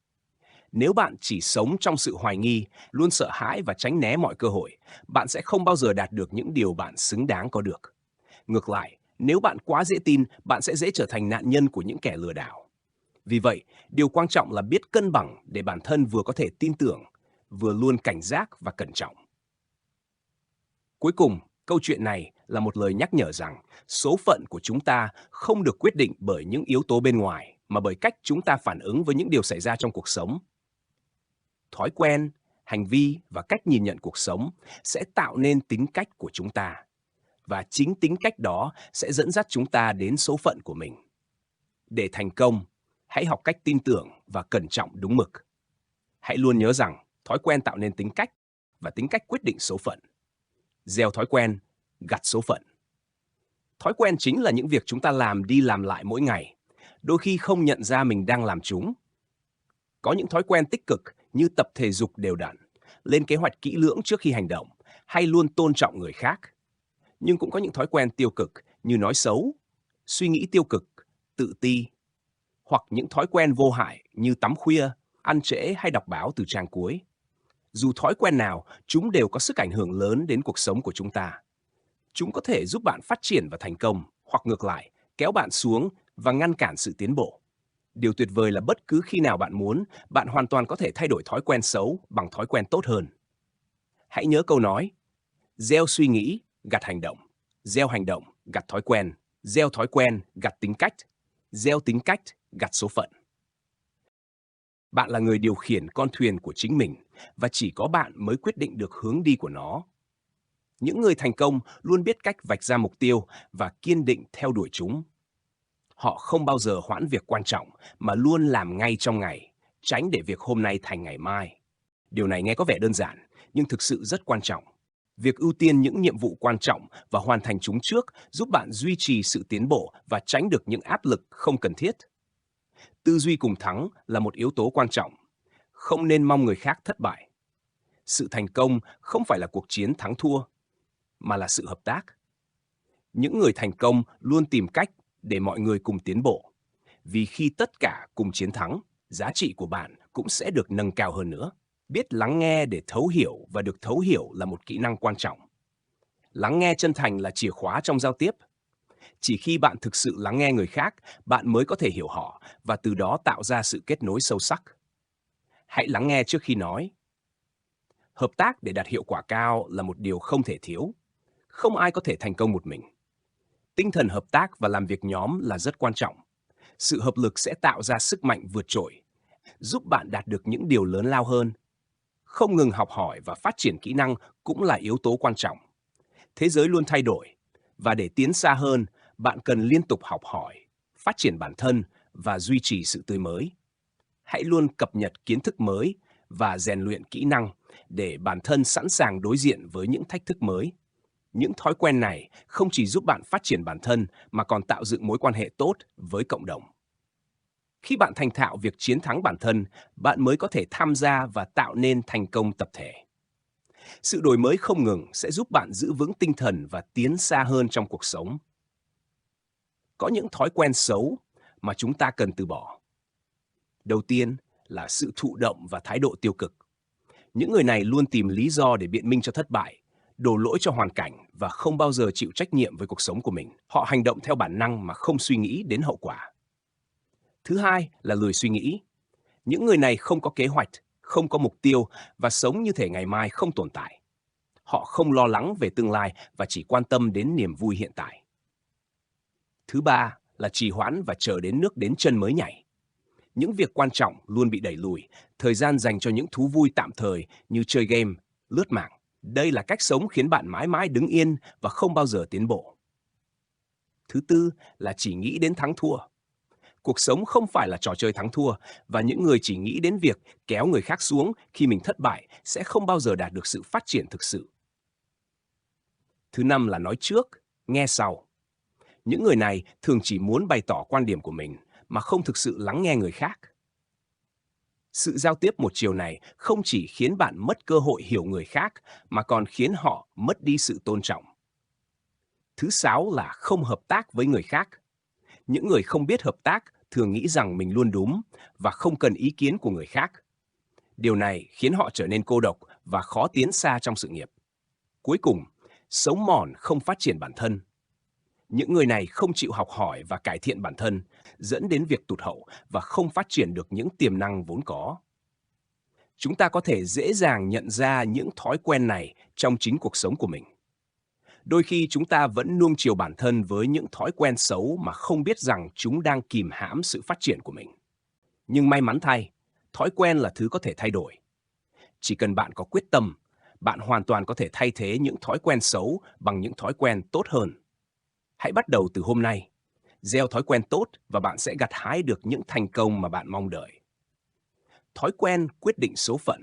Speaker 1: Nếu bạn chỉ sống trong sự hoài nghi, luôn sợ hãi và tránh né mọi cơ hội, bạn sẽ không bao giờ đạt được những điều bạn xứng đáng có được. Ngược lại, nếu bạn quá dễ tin, bạn sẽ dễ trở thành nạn nhân của những kẻ lừa đảo. Vì vậy, điều quan trọng là biết cân bằng để bản thân vừa có thể tin tưởng, vừa luôn cảnh giác và cẩn trọng. Cuối cùng, câu chuyện này là một lời nhắc nhở rằng số phận của chúng ta không được quyết định bởi những yếu tố bên ngoài, mà bởi cách chúng ta phản ứng với những điều xảy ra trong cuộc sống. Thói quen, hành vi và cách nhìn nhận cuộc sống sẽ tạo nên tính cách của chúng ta. Và chính tính cách đó sẽ dẫn dắt chúng ta đến số phận của mình. Để thành công, hãy học cách tin tưởng và cẩn trọng đúng mực. Hãy luôn nhớ rằng thói quen tạo nên tính cách và tính cách quyết định số phận. Gieo thói quen, gặt số phận. Thói quen chính là những việc chúng ta làm đi làm lại mỗi ngày, đôi khi không nhận ra mình đang làm chúng. Có những thói quen tích cực như tập thể dục đều đặn, lên kế hoạch kỹ lưỡng trước khi hành động, hay luôn tôn trọng người khác. Nhưng cũng có những thói quen tiêu cực như nói xấu, suy nghĩ tiêu cực, tự ti, hoặc những thói quen vô hại như tắm khuya, ăn trễ hay đọc báo từ trang cuối. Dù thói quen nào, chúng đều có sức ảnh hưởng lớn đến cuộc sống của chúng ta. Chúng có thể giúp bạn phát triển và thành công, hoặc ngược lại, kéo bạn xuống và ngăn cản sự tiến bộ. Điều tuyệt vời là bất cứ khi nào bạn muốn, bạn hoàn toàn có thể thay đổi thói quen xấu bằng thói quen tốt hơn. Hãy nhớ câu nói, gieo suy nghĩ, gặt hành động, gieo hành động, gặt thói quen, gieo thói quen, gặt tính cách, gieo tính cách, gặt số phận. Bạn là người điều khiển con thuyền của chính mình và chỉ có bạn mới quyết định được hướng đi của nó. Những người thành công luôn biết cách vạch ra mục tiêu và kiên định theo đuổi chúng. Họ không bao giờ hoãn việc quan trọng mà luôn làm ngay trong ngày, tránh để việc hôm nay thành ngày mai. Điều này nghe có vẻ đơn giản, nhưng thực sự rất quan trọng. Việc ưu tiên những nhiệm vụ quan trọng và hoàn thành chúng trước giúp bạn duy trì sự tiến bộ và tránh được những áp lực không cần thiết. Tư duy cùng thắng là một yếu tố quan trọng. Không nên mong người khác thất bại. Sự thành công không phải là cuộc chiến thắng thua, mà là sự hợp tác. Những người thành công luôn tìm cách để mọi người cùng tiến bộ. Vì khi tất cả cùng chiến thắng, giá trị của bạn cũng sẽ được nâng cao hơn nữa. Biết lắng nghe để thấu hiểu và được thấu hiểu là một kỹ năng quan trọng. Lắng nghe chân thành là chìa khóa trong giao tiếp. Chỉ khi bạn thực sự lắng nghe người khác, bạn mới có thể hiểu họ và từ đó tạo ra sự kết nối sâu sắc. Hãy lắng nghe trước khi nói. Hợp tác để đạt hiệu quả cao là một điều không thể thiếu. Không ai có thể thành công một mình. Tinh thần hợp tác và làm việc nhóm là rất quan trọng. Sự hợp lực sẽ tạo ra sức mạnh vượt trội, giúp bạn đạt được những điều lớn lao hơn. Không ngừng học hỏi và phát triển kỹ năng cũng là yếu tố quan trọng. Thế giới luôn thay đổi, và để tiến xa hơn, bạn cần liên tục học hỏi, phát triển bản thân và duy trì sự tươi mới. Hãy luôn cập nhật kiến thức mới và rèn luyện kỹ năng để bản thân sẵn sàng đối diện với những thách thức mới. Những thói quen này không chỉ giúp bạn phát triển bản thân mà còn tạo dựng mối quan hệ tốt với cộng đồng. Khi bạn thành thạo việc chiến thắng bản thân, bạn mới có thể tham gia và tạo nên thành công tập thể. Sự đổi mới không ngừng sẽ giúp bạn giữ vững tinh thần và tiến xa hơn trong cuộc sống. Có những thói quen xấu mà chúng ta cần từ bỏ. Đầu tiên là sự thụ động và thái độ tiêu cực. Những người này luôn tìm lý do để biện minh cho thất bại, đổ lỗi cho hoàn cảnh và không bao giờ chịu trách nhiệm với cuộc sống của mình. Họ hành động theo bản năng mà không suy nghĩ đến hậu quả. Thứ hai là lười suy nghĩ. Những người này không có kế hoạch, không có mục tiêu và sống như thể ngày mai không tồn tại. Họ không lo lắng về tương lai và chỉ quan tâm đến niềm vui hiện tại. Thứ ba là trì hoãn và chờ đến nước đến chân mới nhảy. Những việc quan trọng luôn bị đẩy lùi, thời gian dành cho những thú vui tạm thời như chơi game, lướt mạng. Đây là cách sống khiến bạn mãi mãi đứng yên và không bao giờ tiến bộ. Thứ tư là chỉ nghĩ đến thắng thua. Cuộc sống không phải là trò chơi thắng thua, và những người chỉ nghĩ đến việc kéo người khác xuống khi mình thất bại sẽ không bao giờ đạt được sự phát triển thực sự. Thứ năm là nói trước, nghe sau. Những người này thường chỉ muốn bày tỏ quan điểm của mình mà không thực sự lắng nghe người khác. Sự giao tiếp một chiều này không chỉ khiến bạn mất cơ hội hiểu người khác mà còn khiến họ mất đi sự tôn trọng. Thứ sáu là không hợp tác với người khác. Những người không biết hợp tác thường nghĩ rằng mình luôn đúng và không cần ý kiến của người khác. Điều này khiến họ trở nên cô độc và khó tiến xa trong sự nghiệp. Cuối cùng, sống mòn không phát triển bản thân. Những người này không chịu học hỏi và cải thiện bản thân, dẫn đến việc tụt hậu và không phát triển được những tiềm năng vốn có. Chúng ta có thể dễ dàng nhận ra những thói quen này trong chính cuộc sống của mình. Đôi khi chúng ta vẫn nuông chiều bản thân với những thói quen xấu mà không biết rằng chúng đang kìm hãm sự phát triển của mình. Nhưng may mắn thay, thói quen là thứ có thể thay đổi. Chỉ cần bạn có quyết tâm, bạn hoàn toàn có thể thay thế những thói quen xấu bằng những thói quen tốt hơn. Hãy bắt đầu từ hôm nay. Gieo thói quen tốt và bạn sẽ gặt hái được những thành công mà bạn mong đợi. Thói quen quyết định số phận.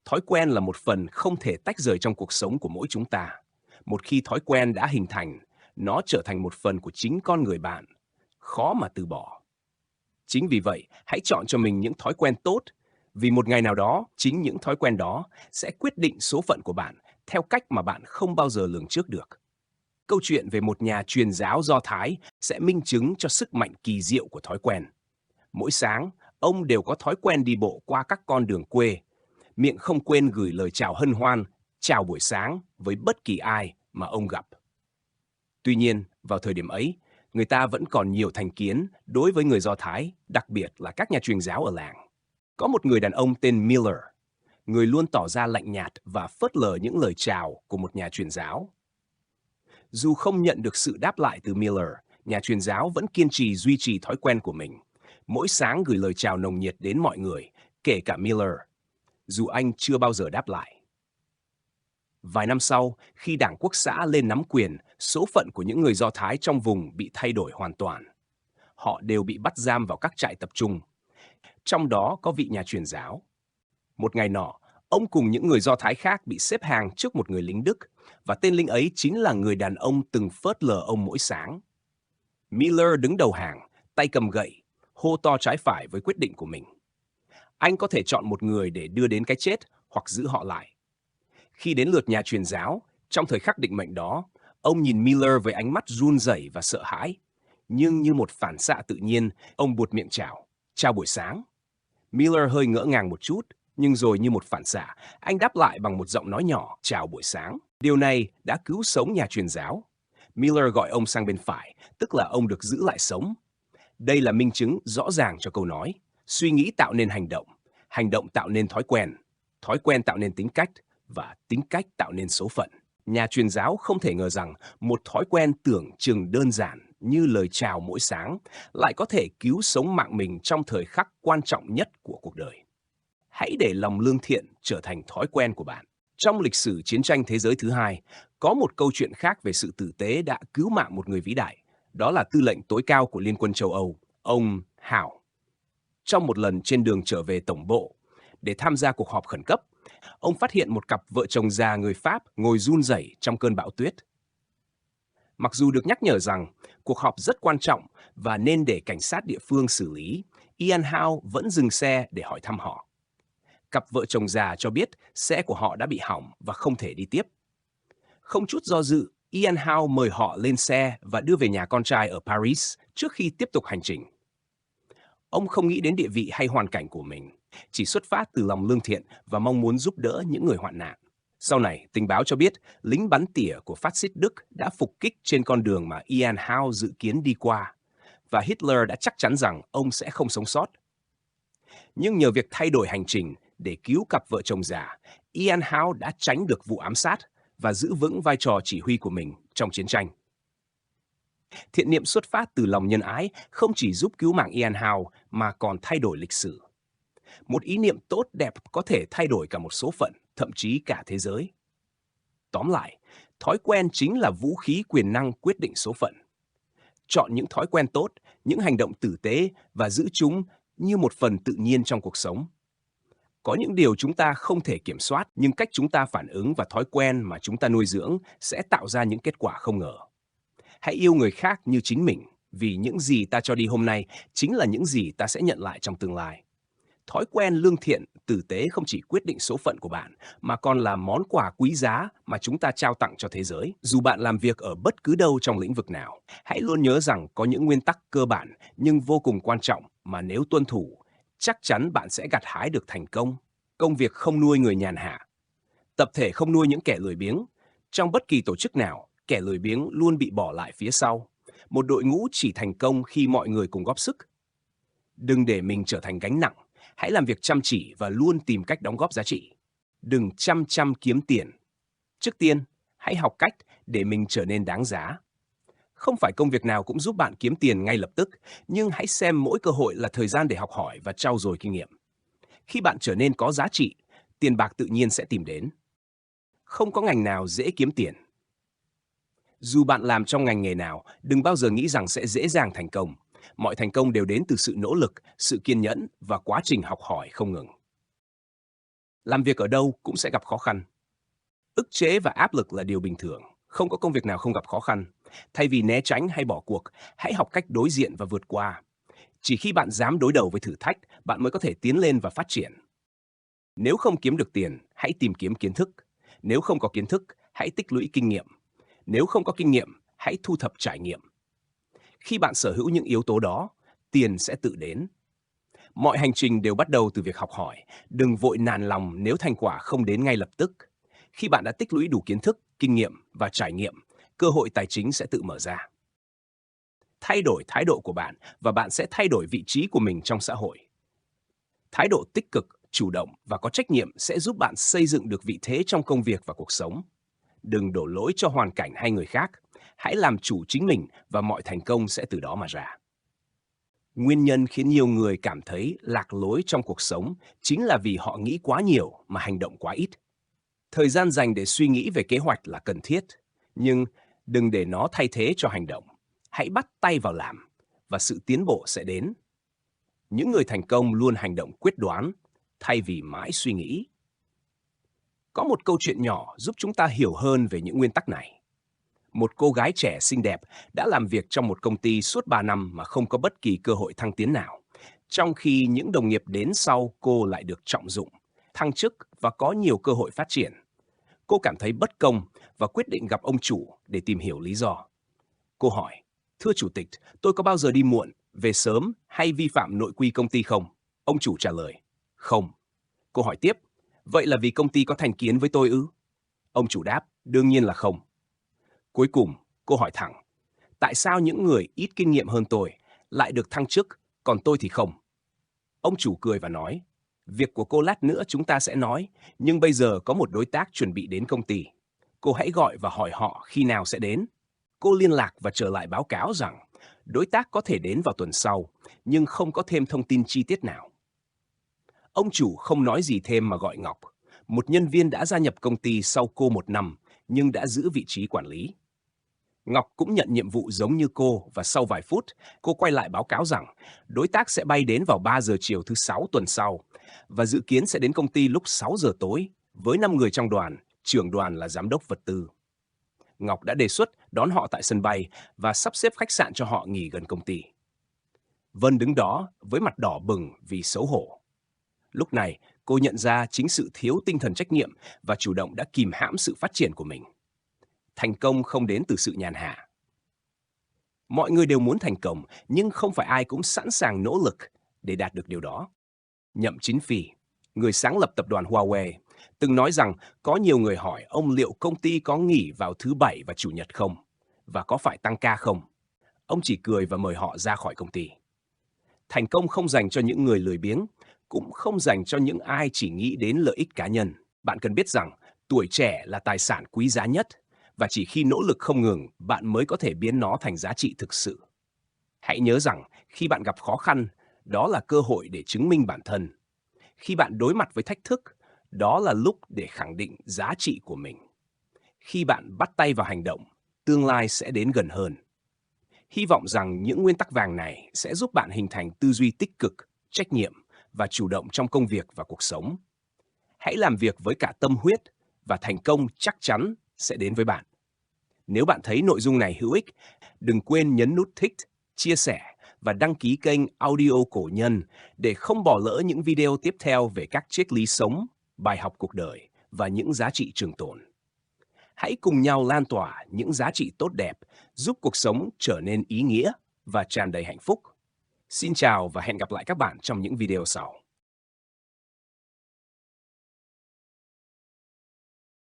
Speaker 1: Thói quen là một phần không thể tách rời trong cuộc sống của mỗi chúng ta. Một khi thói quen đã hình thành, nó trở thành một phần của chính con người bạn, khó mà từ bỏ. Chính vì vậy, hãy chọn cho mình những thói quen tốt, vì một ngày nào đó, chính những thói quen đó sẽ quyết định số phận của bạn theo cách mà bạn không bao giờ lường trước được. Câu chuyện về một nhà truyền giáo Do Thái sẽ minh chứng cho sức mạnh kỳ diệu của thói quen. Mỗi sáng, ông đều có thói quen đi bộ qua các con đường quê, miệng không quên gửi lời chào hân hoan, chào buổi sáng với bất kỳ ai mà ông gặp. Tuy nhiên, vào thời điểm ấy, người ta vẫn còn nhiều thành kiến đối với người Do Thái, đặc biệt là các nhà truyền giáo ở làng. Có một người đàn ông tên Miller, người luôn tỏ ra lạnh nhạt và phớt lờ những lời chào của một nhà truyền giáo. Dù không nhận được sự đáp lại từ Miller, nhà truyền giáo vẫn kiên trì duy trì thói quen của mình, mỗi sáng gửi lời chào nồng nhiệt đến mọi người, kể cả Miller, dù anh chưa bao giờ đáp lại. Vài năm sau, khi Đảng Quốc xã lên nắm quyền, số phận của những người Do Thái trong vùng bị thay đổi hoàn toàn. Họ đều bị bắt giam vào các trại tập trung. Trong đó có vị nhà truyền giáo. Một ngày nọ, ông cùng những người Do Thái khác bị xếp hàng trước một người lính Đức, và tên lính ấy chính là người đàn ông từng phớt lờ ông mỗi sáng. Miller đứng đầu hàng, tay cầm gậy, hô to trái phải với quyết định của mình. Anh có thể chọn một người để đưa đến cái chết hoặc giữ họ lại. Khi đến lượt nhà truyền giáo, trong thời khắc định mệnh đó, ông nhìn Miller với ánh mắt run rẩy và sợ hãi. Nhưng như một phản xạ tự nhiên, ông buột miệng chào buổi sáng. Miller hơi ngỡ ngàng một chút, Nhưng rồi như một phản xạ, anh đáp lại bằng một giọng nói nhỏ, chào buổi sáng. Điều này đã cứu sống nhà truyền giáo. Miller gọi ông sang bên phải, tức là ông được giữ lại sống. Đây là minh chứng rõ ràng cho câu nói, suy nghĩ tạo nên hành động tạo nên thói quen tạo nên tính cách, và tính cách tạo nên số phận. Nhà truyền giáo không thể ngờ rằng một thói quen tưởng chừng đơn giản như lời chào mỗi sáng lại có thể cứu sống mạng mình trong thời khắc quan trọng nhất của cuộc đời. Hãy để lòng lương thiện trở thành thói quen của bạn. Trong lịch sử chiến tranh thế giới thứ hai, có một câu chuyện khác về sự tử tế đã cứu mạng một người vĩ đại. Đó là tư lệnh tối cao của Liên quân châu Âu, ông Howe. Trong một lần trên đường trở về tổng bộ để tham gia cuộc họp khẩn cấp, ông phát hiện một cặp vợ chồng già người Pháp ngồi run rẩy trong cơn bão tuyết. Mặc dù được nhắc nhở rằng cuộc họp rất quan trọng và nên để cảnh sát địa phương xử lý, Ian Howe vẫn dừng xe để hỏi thăm họ. Cặp vợ chồng già cho biết xe của họ đã bị hỏng và không thể đi tiếp. Không chút do dự, Ian Howe mời họ lên xe và đưa về nhà con trai ở Paris trước khi tiếp tục hành trình. Ông không nghĩ đến địa vị hay hoàn cảnh của mình, chỉ xuất phát từ lòng lương thiện và mong muốn giúp đỡ những người hoạn nạn. Sau này, tình báo cho biết lính bắn tỉa của phát xít Đức đã phục kích trên con đường mà Ian Howe dự kiến đi qua, và Hitler đã chắc chắn rằng ông sẽ không sống sót. Nhưng nhờ việc thay đổi hành trình để cứu cặp vợ chồng già, Ian Howe đã tránh được vụ ám sát và giữ vững vai trò chỉ huy của mình trong chiến tranh. Thiện niệm xuất phát từ lòng nhân ái không chỉ giúp cứu mạng Ian Howe mà còn thay đổi lịch sử. Một ý niệm tốt đẹp có thể thay đổi cả một số phận, thậm chí cả thế giới. Tóm lại, thói quen chính là vũ khí quyền năng quyết định số phận. Chọn những thói quen tốt, những hành động tử tế và giữ chúng như một phần tự nhiên trong cuộc sống. Có những điều chúng ta không thể kiểm soát, nhưng cách chúng ta phản ứng và thói quen mà chúng ta nuôi dưỡng sẽ tạo ra những kết quả không ngờ. Hãy yêu người khác như chính mình, vì những gì ta cho đi hôm nay chính là những gì ta sẽ nhận lại trong tương lai. Thói quen lương thiện, tử tế không chỉ quyết định số phận của bạn, mà còn là món quà quý giá mà chúng ta trao tặng cho thế giới. Dù bạn làm việc ở bất cứ đâu trong lĩnh vực nào, hãy luôn nhớ rằng có những nguyên tắc cơ bản nhưng vô cùng quan trọng mà nếu tuân thủ, chắc chắn bạn sẽ gặt hái được thành công. Công việc không nuôi người nhàn hạ. Tập thể không nuôi những kẻ lười biếng. Trong bất kỳ tổ chức nào, kẻ lười biếng luôn bị bỏ lại phía sau. Một đội ngũ chỉ thành công khi mọi người cùng góp sức. Đừng để mình trở thành gánh nặng. Hãy làm việc chăm chỉ và luôn tìm cách đóng góp giá trị. Đừng chăm chăm kiếm tiền. Trước tiên, hãy học cách để mình trở nên đáng giá. Không phải công việc nào cũng giúp bạn kiếm tiền ngay lập tức, nhưng hãy xem mỗi cơ hội là thời gian để học hỏi và trau dồi kinh nghiệm. Khi bạn trở nên có giá trị, tiền bạc tự nhiên sẽ tìm đến. Không có ngành nào dễ kiếm tiền. Dù bạn làm trong ngành nghề nào, đừng bao giờ nghĩ rằng sẽ dễ dàng thành công. Mọi thành công đều đến từ sự nỗ lực, sự kiên nhẫn và quá trình học hỏi không ngừng. Làm việc ở đâu cũng sẽ gặp khó khăn. Ức chế và áp lực là điều bình thường. Không có công việc nào không gặp khó khăn. Thay vì né tránh hay bỏ cuộc, hãy học cách đối diện và vượt qua. Chỉ khi bạn dám đối đầu với thử thách, bạn mới có thể tiến lên và phát triển. Nếu không kiếm được tiền, hãy tìm kiếm kiến thức. Nếu không có kiến thức, hãy tích lũy kinh nghiệm. Nếu không có kinh nghiệm, hãy thu thập trải nghiệm. Khi bạn sở hữu những yếu tố đó, tiền sẽ tự đến. Mọi hành trình đều bắt đầu từ việc học hỏi. Đừng vội nản lòng nếu thành quả không đến ngay lập tức. Khi bạn đã tích lũy đủ kiến thức, kinh nghiệm và trải nghiệm, cơ hội tài chính sẽ tự mở ra. Thay đổi thái độ của bạn và bạn sẽ thay đổi vị trí của mình trong xã hội. Thái độ tích cực, chủ động và có trách nhiệm sẽ giúp bạn xây dựng được vị thế trong công việc và cuộc sống. Đừng đổ lỗi cho hoàn cảnh hay người khác. Hãy làm chủ chính mình và mọi thành công sẽ từ đó mà ra. Nguyên nhân khiến nhiều người cảm thấy lạc lối trong cuộc sống chính là vì họ nghĩ quá nhiều mà hành động quá ít. Thời gian dành để suy nghĩ về kế hoạch là cần thiết, nhưng đừng để nó thay thế cho hành động. Hãy bắt tay vào làm và sự tiến bộ sẽ đến. Những người thành công luôn hành động quyết đoán thay vì mãi suy nghĩ. Có một câu chuyện nhỏ giúp chúng ta hiểu hơn về những nguyên tắc này. Một cô gái trẻ xinh đẹp đã làm việc trong một công ty suốt 3 năm mà không có bất kỳ cơ hội thăng tiến nào. Trong khi những đồng nghiệp đến sau cô lại được trọng dụng, thăng chức và có nhiều cơ hội phát triển. Cô cảm thấy bất công và quyết định gặp ông chủ để tìm hiểu lý do. Cô hỏi, thưa chủ tịch, tôi có bao giờ đi muộn, về sớm hay vi phạm nội quy công ty không? Ông chủ trả lời, không. Cô hỏi tiếp, vậy là vì công ty có thành kiến với tôi ư? Ông chủ đáp, đương nhiên là không. Cuối cùng, cô hỏi thẳng, tại sao những người ít kinh nghiệm hơn tôi lại được thăng chức, còn tôi thì không? Ông chủ cười và nói, việc của cô lát nữa chúng ta sẽ nói, nhưng bây giờ có một đối tác chuẩn bị đến công ty. Cô hãy gọi và hỏi họ khi nào sẽ đến. Cô liên lạc và trở lại báo cáo rằng đối tác có thể đến vào tuần sau, nhưng không có thêm thông tin chi tiết nào. Ông chủ không nói gì thêm mà gọi Ngọc, một nhân viên đã gia nhập công ty sau cô 1 năm, nhưng đã giữ vị trí quản lý. Ngọc cũng nhận nhiệm vụ giống như cô và sau vài phút, cô quay lại báo cáo rằng đối tác sẽ bay đến vào 3 giờ chiều thứ 6 tuần sau và dự kiến sẽ đến công ty lúc 6 giờ tối với 5 người trong đoàn, trưởng đoàn là giám đốc vật tư. Ngọc đã đề xuất đón họ tại sân bay và sắp xếp khách sạn cho họ nghỉ gần công ty. Vân đứng đó với mặt đỏ bừng vì xấu hổ. Lúc này, cô nhận ra chính sự thiếu tinh thần trách nhiệm và chủ động đã kìm hãm sự phát triển của mình. Thành công không đến từ sự nhàn hạ. Mọi người đều muốn thành công, nhưng không phải ai cũng sẵn sàng nỗ lực để đạt được điều đó. Nhậm Chính Phi, người sáng lập tập đoàn Huawei, từng nói rằng có nhiều người hỏi ông liệu công ty có nghỉ vào thứ Bảy và Chủ nhật không? Và có phải tăng ca không? Ông chỉ cười và mời họ ra khỏi công ty. Thành công không dành cho những người lười biếng, cũng không dành cho những ai chỉ nghĩ đến lợi ích cá nhân. Bạn cần biết rằng tuổi trẻ là tài sản quý giá nhất, và chỉ khi nỗ lực không ngừng, bạn mới có thể biến nó thành giá trị thực sự. Hãy nhớ rằng, khi bạn gặp khó khăn, đó là cơ hội để chứng minh bản thân. Khi bạn đối mặt với thách thức, đó là lúc để khẳng định giá trị của mình. Khi bạn bắt tay vào hành động, tương lai sẽ đến gần hơn. Hy vọng rằng những nguyên tắc vàng này sẽ giúp bạn hình thành tư duy tích cực, trách nhiệm và chủ động trong công việc và cuộc sống. Hãy làm việc với cả tâm huyết và thành công chắc chắn sẽ đến với bạn. Nếu bạn thấy nội dung này hữu ích, đừng quên nhấn nút thích, chia sẻ và đăng ký kênh Audio Cổ Nhân để không bỏ lỡ những video tiếp theo về các triết lý sống, bài học cuộc đời và những giá trị trường tồn. Hãy cùng nhau lan tỏa những giá trị tốt đẹp, giúp cuộc sống trở nên ý nghĩa và tràn đầy hạnh phúc. Xin chào và hẹn gặp lại các bạn trong những video sau.